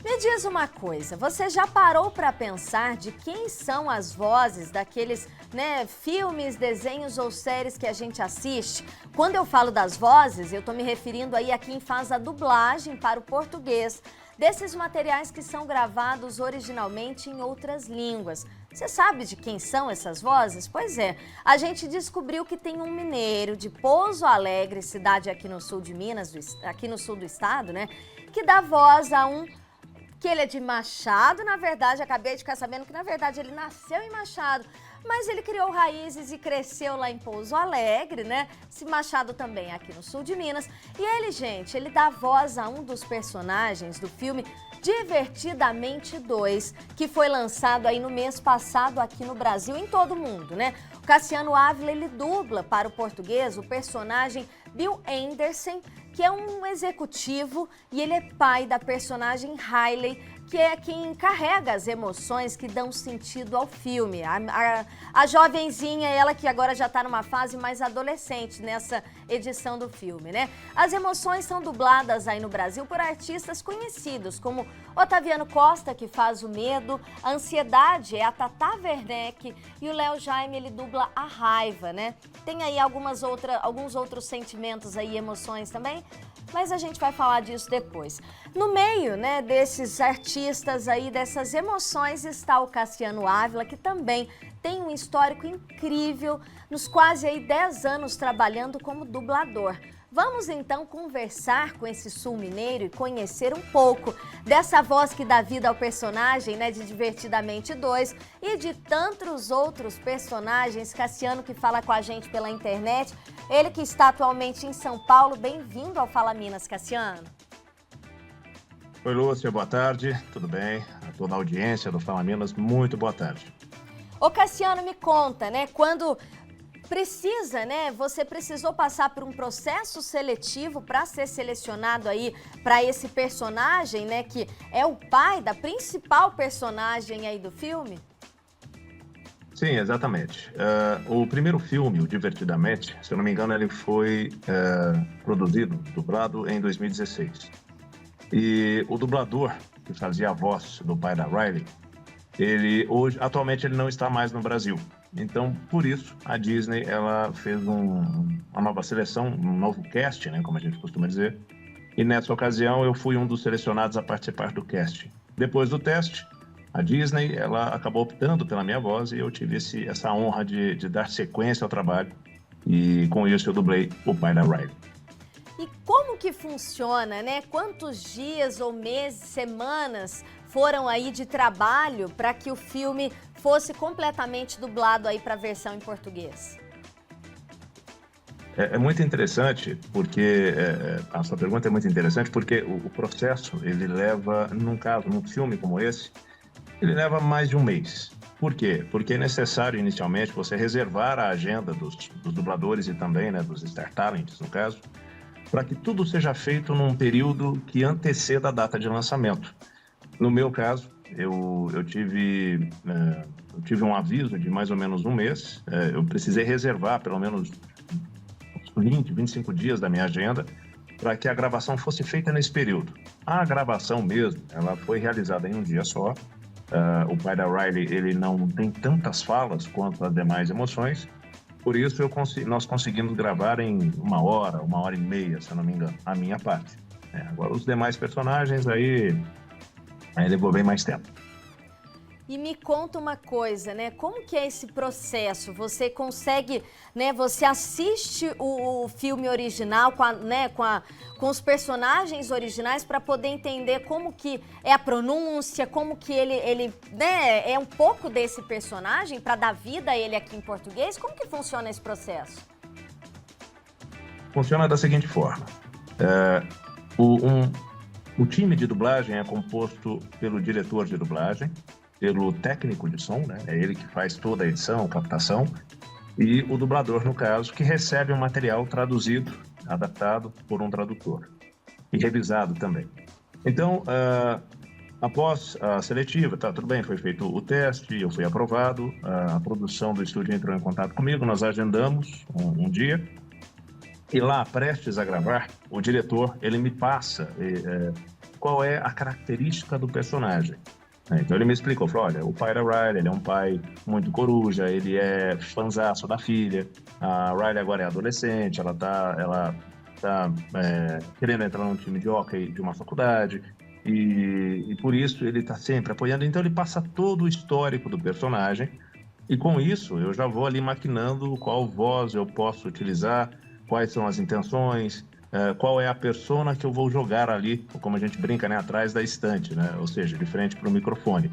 Me diz uma coisa, você já parou para pensar de quem são as vozes daqueles, filmes, desenhos ou séries que a gente assiste? Quando eu falo das vozes, eu estou me referindo aí a quem faz a dublagem para o português desses materiais que são gravados originalmente em outras línguas. Você sabe de quem são essas vozes? Pois é, a gente descobriu que tem um mineiro de Pouso Alegre, cidade aqui no sul de Minas, aqui no sul do estado, que dá voz a que ele é de Machado, na verdade, acabei de ficar sabendo que, na verdade, ele nasceu em Machado, mas ele criou raízes e cresceu lá em Pouso Alegre, Esse Machado também aqui no sul de Minas. E ele, gente, ele dá voz a um dos personagens do filme Divertidamente 2, que foi lançado aí no mês passado aqui no Brasil, em todo o mundo, O Cassiano Ávila, ele dubla para o português o personagem Bill Anderson, que é um executivo e ele é pai da personagem Riley, que é quem carrega as emoções que dão sentido ao filme. A jovenzinha, ela que agora já está numa fase mais adolescente nessa edição do filme, As emoções são dubladas aí no Brasil por artistas conhecidos, como Otaviano Costa, que faz o medo, a ansiedade é a Tata Werneck e o Léo Jaime, ele dubla a raiva, Tem aí alguns outros sentimentos aí, emoções também, mas a gente vai falar disso depois. No meio, desses artistas aí, dessas emoções, está o Cassiano Ávila, que também tem um histórico incrível, nos quase aí 10 anos trabalhando como dublador. Vamos então conversar com esse sul mineiro e conhecer um pouco dessa voz que dá vida ao personagem, de Divertidamente 2 e de tantos outros personagens. Cassiano, que fala com a gente pela internet, ele que está atualmente em São Paulo. Bem-vindo ao Fala Minas, Cassiano. Oi, Lúcia, boa tarde, tudo bem? A toda a audiência do Fala Minas, muito boa tarde. Ô Cassiano, me conta, quando precisa, você precisou passar por um processo seletivo para ser selecionado aí para esse personagem, que é o pai da principal personagem aí do filme? Sim, exatamente. O primeiro filme, o Divertidamente, se eu não me engano, ele foi produzido, dublado em 2016. E o dublador que fazia a voz do pai da Riley, atualmente ele não está mais no Brasil. Então, por isso, a Disney ela fez uma nova seleção, um novo cast, como a gente costuma dizer. E nessa ocasião eu fui um dos selecionados a participar do casting. Depois do teste, a Disney ela acabou optando pela minha voz e eu tive essa honra de dar sequência ao trabalho. E com isso eu dublei o pai da Riley. E como que funciona, Quantos dias ou meses, semanas foram aí de trabalho para que o filme fosse completamente dublado aí para a versão em português? É muito interessante, porque a sua pergunta é muito interessante, porque o processo, ele leva, num filme como esse, ele leva mais de um mês. Por quê? Porque é necessário, inicialmente, você reservar a agenda dos dubladores e também dos Star Talents, no caso, para que tudo seja feito num período que anteceda a data de lançamento. No meu caso, eu tive um aviso de mais ou menos um mês. Eu precisei reservar pelo menos 20, 25 dias da minha agenda para que a gravação fosse feita nesse período. A gravação mesmo, ela foi realizada em um dia só. O pai da Riley, ele não tem tantas falas quanto as demais emoções. Por isso, nós conseguimos gravar em uma hora e meia, se eu não me engano, a minha parte. Agora, os demais personagens, aí levou bem mais tempo. E me conta uma coisa, Como que é esse processo? Você consegue, Você assiste o filme original com os personagens originais para poder entender como que é a pronúncia, como que ele é um pouco desse personagem para dar vida a ele aqui em português? Como que funciona esse processo? Funciona da seguinte forma. O time de dublagem é composto pelo diretor de dublagem, pelo técnico de som, é ele que faz toda a edição, captação, e o dublador, no caso, que recebe o material traduzido, adaptado por um tradutor e revisado também. Então, após a seletiva, tudo bem, foi feito o teste, eu fui aprovado, a produção do estúdio entrou em contato comigo, nós agendamos um dia, e lá, prestes a gravar, o diretor, ele me passa qual é a característica do personagem. Então ele me explicou, falou, olha, o pai da Riley, ele é um pai muito coruja, ele é fãzaço da filha, a Riley agora é adolescente, ela tá querendo entrar num time de hóquei de uma faculdade, e por isso ele está sempre apoiando. Então ele passa todo o histórico do personagem, e com isso eu já vou ali maquinando qual voz eu posso utilizar, quais são as intenções, qual é a persona que eu vou jogar ali, como a gente brinca, né, atrás da estante, né? Ou seja, de frente para o microfone.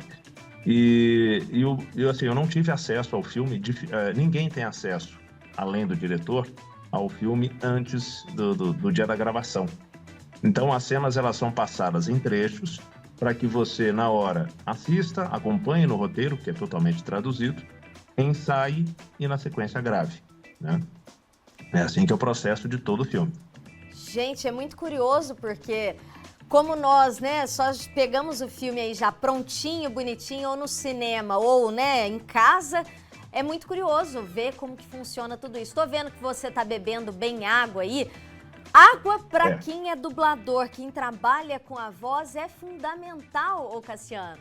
Assim, eu não tive acesso ao filme, ninguém tem acesso, além do diretor, ao filme antes do dia da gravação. Então as cenas elas são passadas em trechos para que você, na hora, assista, acompanhe no roteiro, que é totalmente traduzido, ensaie e na sequência grave, né? É assim que é o processo de todo o filme. Gente, é muito curioso porque como nós, né, só pegamos o filme aí já prontinho, bonitinho, ou no cinema, ou, né, em casa, é muito curioso ver como que funciona tudo isso. Tô vendo que você tá bebendo bem água aí. Água para quem é dublador, quem trabalha com a voz é fundamental, ô Cassiano.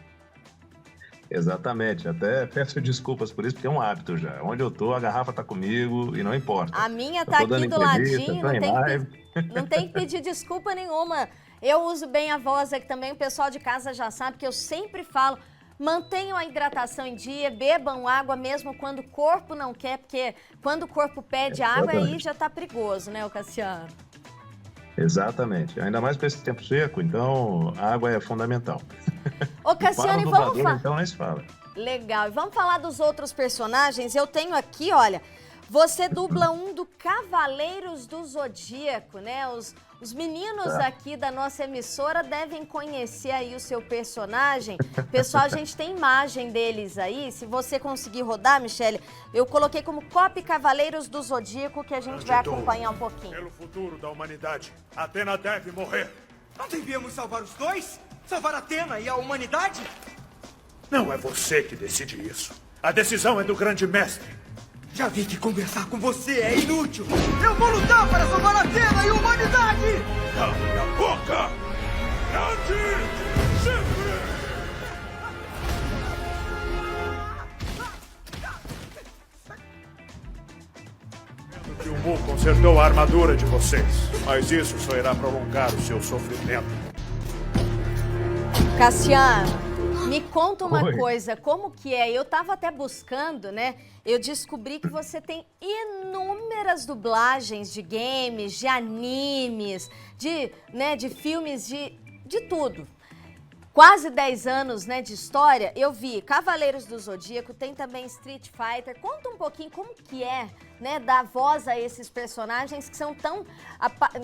Exatamente, até peço desculpas por isso, porque é um hábito já. Onde eu tô, a garrafa tá comigo e não importa. A minha tá aqui do ladinho, não tem que pedir desculpa nenhuma. Eu uso bem a voz aqui também, o pessoal de casa já sabe que eu sempre falo, mantenham a hidratação em dia, bebam água mesmo quando o corpo não quer, porque quando o corpo pede água, aí já tá perigoso, né, ô Cassiano? Exatamente, ainda mais com esse tempo seco, então a água é fundamental. Ô Cassiano, e vamos falar. Então nem se fala. Legal, e vamos falar dos outros personagens. Eu tenho aqui, olha, você dubla um do Cavaleiros do Zodíaco, né? Os meninos aqui da nossa emissora devem conhecer aí o seu personagem. Pessoal, a gente tem imagem deles aí. Se você conseguir rodar, Michele, eu coloquei como copy Cavaleiros do Zodíaco, que a gente vai acompanhar um pouquinho. Pelo futuro da humanidade, Athena deve morrer. Não devíamos salvar os dois? Salvar Athena e a humanidade? Não é você que decide isso. A decisão é do grande mestre. Já vi que conversar com você é inútil. Eu vou lutar para salvar Athena e a humanidade! Cale a boca! Grande sempre! Que o Mu consertou a armadura de vocês, mas isso só irá prolongar o seu sofrimento. Cassiano, me conta uma coisa, como que é? Eu tava até buscando, né? Eu descobri que você tem inúmeras dublagens de games, de animes, de filmes, de tudo. Quase 10 anos, né, de história. Eu vi Cavaleiros do Zodíaco, tem também Street Fighter. Conta um pouquinho como que é, né, dar voz a esses personagens que são tão,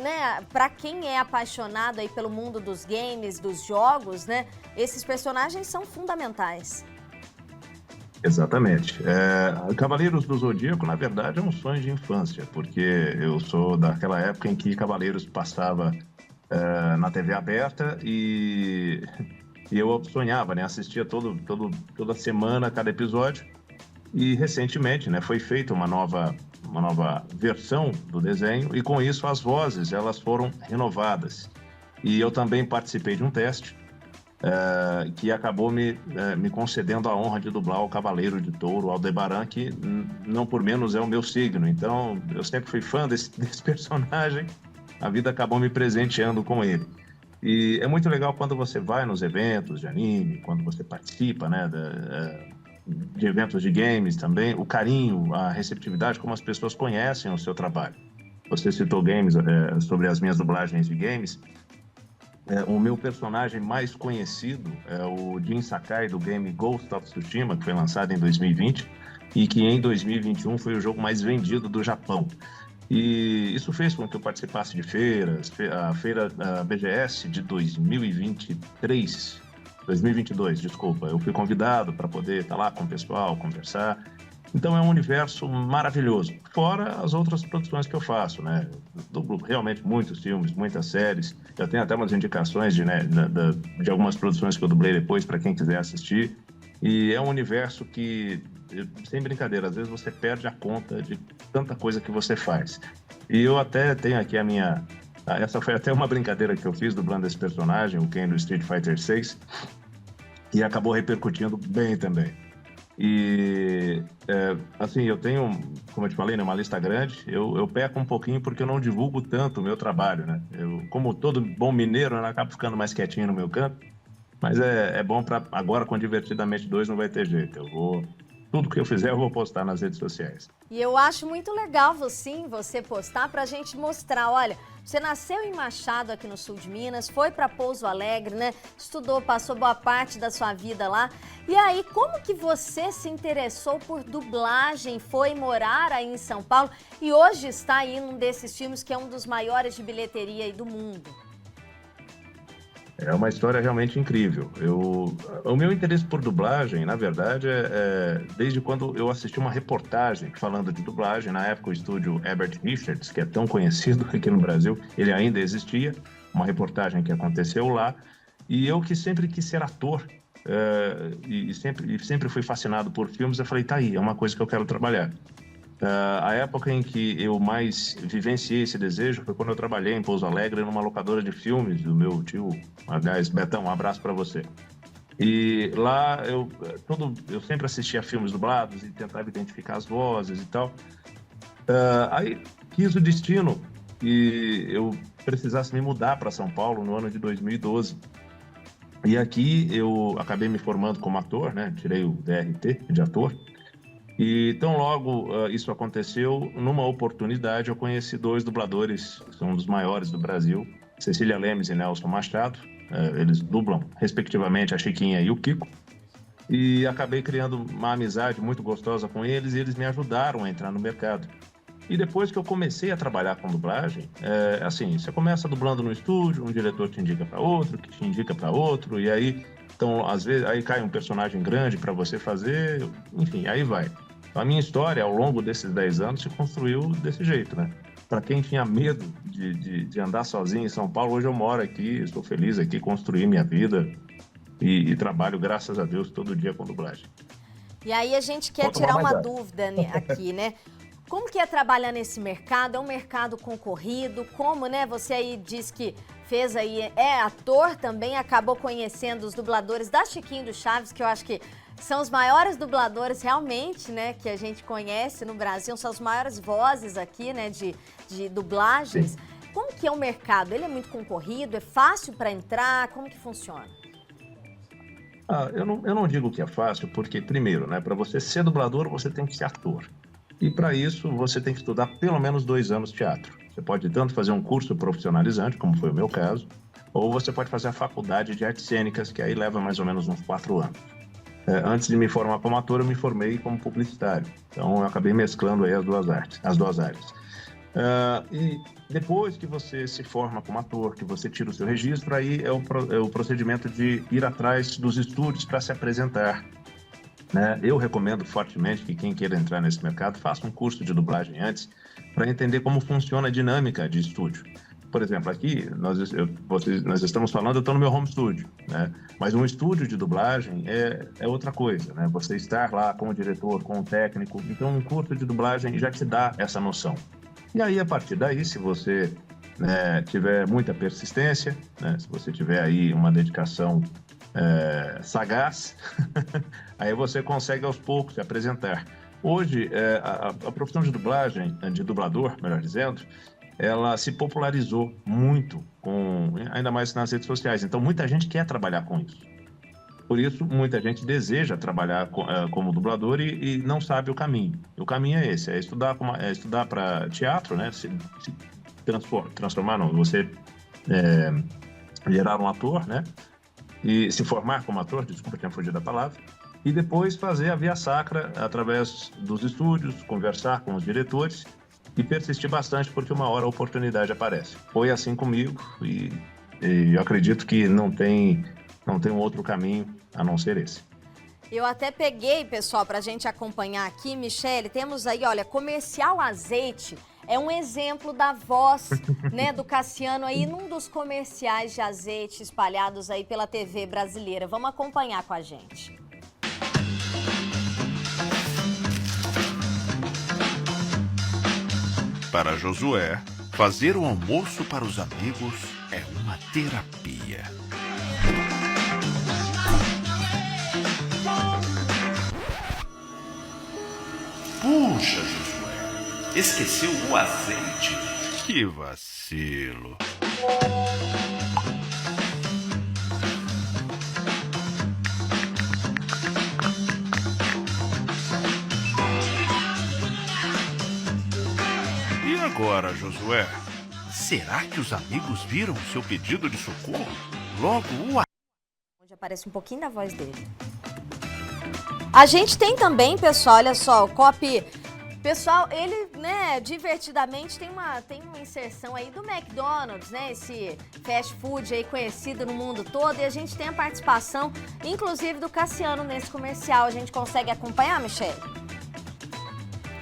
né, para quem é apaixonado aí pelo mundo dos games, dos jogos, né, esses personagens são fundamentais. Exatamente. Cavaleiros do Zodíaco, na verdade, é um sonho de infância, porque eu sou daquela época em que Cavaleiros passava na TV aberta e eu sonhava, né? Assistia toda semana cada episódio e recentemente, né, foi feita uma nova versão do desenho e com isso as vozes elas foram renovadas e eu também participei de um teste que acabou me concedendo a honra de dublar o Cavaleiro de Touro, Aldebaran, que não por menos é o meu signo, então eu sempre fui fã desse personagem. A vida acabou me presenteando com ele. E é muito legal quando você vai nos eventos de anime, quando você participa, né, de eventos de games também, o carinho, a receptividade, como as pessoas conhecem o seu trabalho. Você citou games, sobre as minhas dublagens de games. O meu personagem mais conhecido é o Jin Sakai do game Ghost of Tsushima, que foi lançado em 2020 e que em 2021 foi o jogo mais vendido do Japão. E isso fez com que eu participasse de feiras, a feira BGS de 2022, desculpa. Eu fui convidado para poder estar lá com o pessoal, conversar. Então é um universo maravilhoso. Fora as outras produções que eu faço, né? Eu dublo realmente muitos filmes, muitas séries. Já tenho até umas indicações de algumas produções que eu dublei depois para quem quiser assistir. E é um universo que, sem brincadeira, às vezes você perde a conta de tanta coisa que você faz. E eu até tenho aqui a minha Essa foi até uma brincadeira que eu fiz dublando esse personagem, o Ken do Street Fighter 6, e acabou repercutindo bem também. E, assim, eu tenho, como eu te falei, né, uma lista grande. Eu peco um pouquinho porque eu não divulgo tanto o meu trabalho, né? Como todo bom mineiro, eu acabo ficando mais quietinho no meu canto. Mas é bom para agora, com Divertidamente 2 não vai ter jeito. Tudo que eu fizer eu vou postar nas redes sociais. E eu acho muito legal você postar pra gente mostrar, olha, você nasceu em Machado, aqui no sul de Minas, foi para Pouso Alegre, né? Estudou, passou boa parte da sua vida lá. E aí, como que você se interessou por dublagem, foi morar aí em São Paulo e hoje está aí num desses filmes que é um dos maiores de bilheteria aí do mundo? É uma história realmente incrível. O meu interesse por dublagem, na verdade, desde quando eu assisti uma reportagem falando de dublagem. Na época, o estúdio Herbert Richards, que é tão conhecido aqui no Brasil, ele ainda existia. Uma reportagem que aconteceu lá. E eu que sempre quis ser ator e sempre fui fascinado por filmes, eu falei, tá aí, é uma coisa que eu quero trabalhar. A época em que eu mais vivenciei esse desejo foi quando eu trabalhei em Pouso Alegre numa locadora de filmes do meu tio, aliás, Betão, um abraço para você. E lá eu sempre assistia filmes dublados e tentava identificar as vozes e tal. Aí quis o destino que eu precisasse me mudar para São Paulo no ano de 2012. E aqui eu acabei me formando como ator, né? Tirei o DRT de ator. E tão logo isso aconteceu, numa oportunidade eu conheci 2 dubladores, que são um dos maiores do Brasil, Cecília Lemes e Nelson Machado. Eles dublam, respectivamente, a Chiquinha e o Kiko. E acabei criando uma amizade muito gostosa com eles e eles me ajudaram a entrar no mercado. E depois que eu comecei a trabalhar com dublagem, assim, você começa dublando no estúdio, um diretor te indica para outro, que te indica para outro, e aí, então, às vezes, aí cai um personagem grande para você fazer, enfim, aí vai. A minha história, ao longo desses 10 anos, se construiu desse jeito, né? Para quem tinha medo de andar sozinho em São Paulo, hoje eu moro aqui, estou feliz aqui, construí minha vida e trabalho, graças a Deus, todo dia com dublagem. E aí a gente quer tirar uma dúvida aqui, né? Como que é trabalhar nesse mercado? É um mercado concorrido? Como, né? Você aí diz que fez aí, é ator também, acabou conhecendo os dubladores da Chiquinho do Chaves, que eu acho que são os maiores dubladores realmente, né, que a gente conhece no Brasil, são as maiores vozes aqui, né, de dublagens. Sim. Como que é o mercado? Ele é muito concorrido? É fácil para entrar? Como que funciona? Eu não digo que é fácil, porque, primeiro, né, para você ser dublador, você tem que ser ator. E para isso, você tem que estudar pelo menos 2 anos de teatro. Você pode tanto fazer um curso profissionalizante, como foi o meu caso, ou você pode fazer a faculdade de artes cênicas, que aí leva mais ou menos uns 4 anos. Antes de me formar como ator, eu me formei como publicitário. Então, eu acabei mesclando aí as duas áreas. E depois que você se forma como ator, que você tira o seu registro, aí é o procedimento de ir atrás dos estúdios para se apresentar. Né? Eu recomendo fortemente que quem queira entrar nesse mercado faça um curso de dublagem antes, para entender como funciona a dinâmica de estúdio. Por exemplo, aqui nós estamos falando, eu estou no meu home studio, né? Mas um estúdio de dublagem é outra coisa, né? Você estar lá com o diretor, com o técnico, então um curso de dublagem já te dá essa noção. E aí, a partir daí, se você tiver muita persistência, né? Se você tiver aí uma dedicação sagaz, aí você consegue aos poucos se apresentar. Hoje, a profissão de dublagem, de dublador, melhor dizendo, ela se popularizou muito, ainda mais nas redes sociais. Então, muita gente quer trabalhar com isso. Por isso, muita gente deseja trabalhar como dublador e não sabe o caminho. O caminho é esse, é estudar para teatro, né? Se transformar, não, você gerar um ator, né? E se formar como ator, desculpa, tinha fugido da palavra. E depois fazer a via sacra através dos estúdios, conversar com os diretores e persistir bastante, porque uma hora a oportunidade aparece. Foi assim comigo e eu acredito que não tem um outro caminho a não ser esse. Eu até peguei, pessoal, para a gente acompanhar aqui, Michele, temos aí, olha, Comercial Azeite é um exemplo da voz, né, do Cassiano aí num dos comerciais de azeite espalhados aí pela TV brasileira. Vamos acompanhar com a gente. Para Josué, Fazer o almoço para os amigos é uma terapia. Puxa, Josué, esqueceu o azeite. Que vacilo. E agora, Josué? Será que os amigos viram seu pedido de socorro? Logo o... Onde aparece um pouquinho da voz dele. A gente tem também, pessoal, olha só, o copy... Pessoal, ele, né, divertidamente tem uma inserção aí do McDonald's, né, esse fast food aí conhecido no mundo todo, e a gente tem a participação, inclusive, do Cassiano nesse comercial. A gente consegue acompanhar, Michele?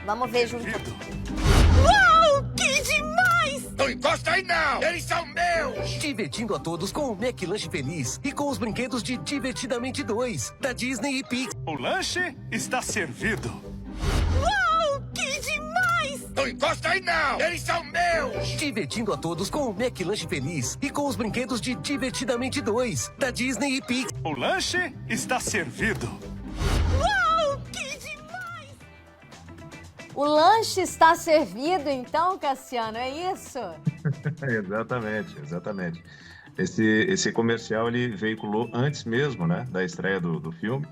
Vamos ver junto. Uau, que demais! Não encosta aí não! Eles são meus! Divertindo a todos com o McLanche Feliz e com os brinquedos de Divertidamente 2, da Disney e Pixar. O lanche está servido. Uau, que demais! Não encosta aí não! Eles são meus! Divertindo a todos com o McLanche Feliz e com os brinquedos de Divertidamente 2, da Disney e Pixar. O lanche está servido. Uau, que demais! O lanche está servido, então, Cassiano, é isso? Exatamente. Esse comercial ele veiculou antes mesmo, né, da estreia do filme.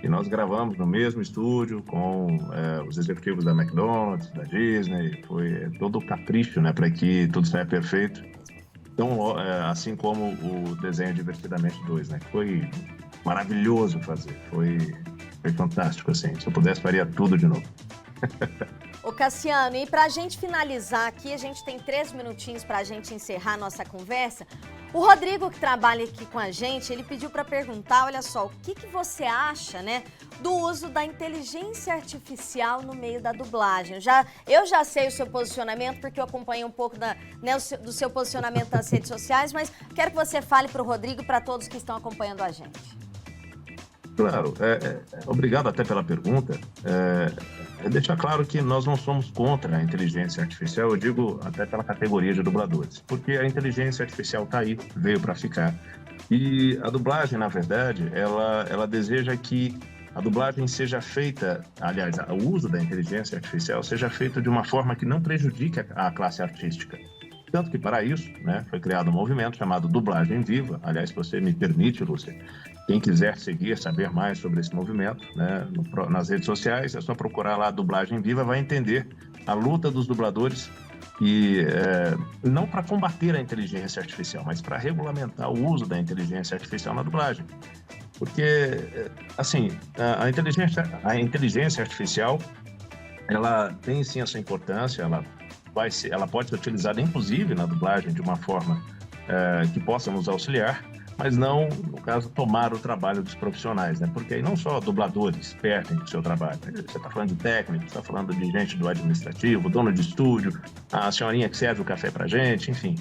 E nós gravamos no mesmo estúdio com os executivos da McDonald's, da Disney. Foi todo o capricho, né, para que tudo saia perfeito. Então, assim como o desenho Divertidamente 2, né, que foi maravilhoso fazer. Foi fantástico, assim. Se eu pudesse, faria tudo de novo. Ô Cassiano, e pra gente finalizar aqui, a gente tem 3 minutinhos pra gente encerrar a nossa conversa. O Rodrigo, que trabalha aqui com a gente, ele pediu para perguntar, olha só, o que você acha, né, do uso da inteligência artificial no meio da dublagem? Eu já sei o seu posicionamento, porque eu acompanhei um pouco do seu posicionamento nas redes sociais, mas quero que você fale para o Rodrigo e para todos que estão acompanhando a gente. Claro, obrigado até pela pergunta. Deixar claro que nós não somos contra a inteligência artificial, eu digo até pela categoria de dubladores, porque a inteligência artificial está aí, veio para ficar. E a dublagem, na verdade, ela deseja que a dublagem seja feita, aliás, o uso da inteligência artificial seja feito de uma forma que não prejudique a classe artística. Tanto que, para isso, né, foi criado um movimento chamado Dublagem Viva. Aliás, se você me permite, Lúcia, quem quiser seguir, saber mais sobre esse movimento, né, nas redes sociais, é só procurar lá Dublagem Viva, vai entender a luta dos dubladores, e não para combater a inteligência artificial, mas para regulamentar o uso da inteligência artificial na dublagem. Porque, assim, a inteligência artificial, ela tem sim a sua importância, ela pode ser utilizada, inclusive, na dublagem de uma forma que possa nos auxiliar, mas não, no caso, tomar o trabalho dos profissionais, né? Porque aí não só dubladores perdem o seu trabalho. Você está falando de técnico, você está falando de gente do administrativo, dono de estúdio, a senhorinha que serve o café para gente, enfim.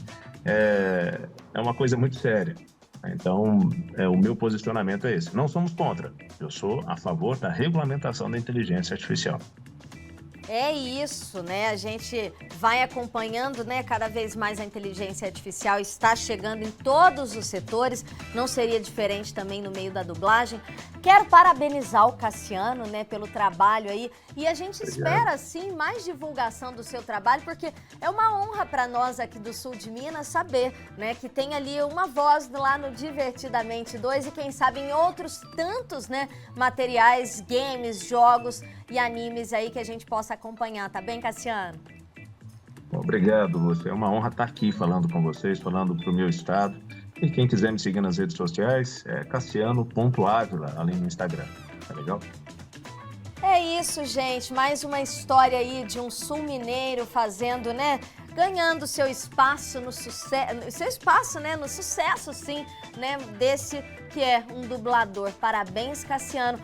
É uma coisa muito séria. Então, o meu posicionamento é esse. Não somos contra. Eu sou a favor da regulamentação da inteligência artificial. É isso, né? A gente vai acompanhando, né? Cada vez mais a inteligência artificial está chegando em todos os setores. Não seria diferente também no meio da dublagem. Quero parabenizar o Cassiano, né? Pelo trabalho aí. E a gente espera, sim, mais divulgação do seu trabalho, porque é uma honra para nós aqui do sul de Minas saber, né? Que tem ali uma voz lá no Divertidamente 2 e quem sabe em outros tantos, né? Materiais, games, jogos e animes aí que a gente possa acompanhar, tá bem, Cassiano? Obrigado, Lúcia. É uma honra estar aqui falando com vocês, falando para o meu estado. E quem quiser me seguir nas redes sociais é cassiano.avila, ali no Instagram. Tá legal? É isso, gente. Mais uma história aí de um sul mineiro fazendo, né? Ganhando seu espaço no sucesso, no sucesso, sim, né? Desse que é um dublador. Parabéns, Cassiano.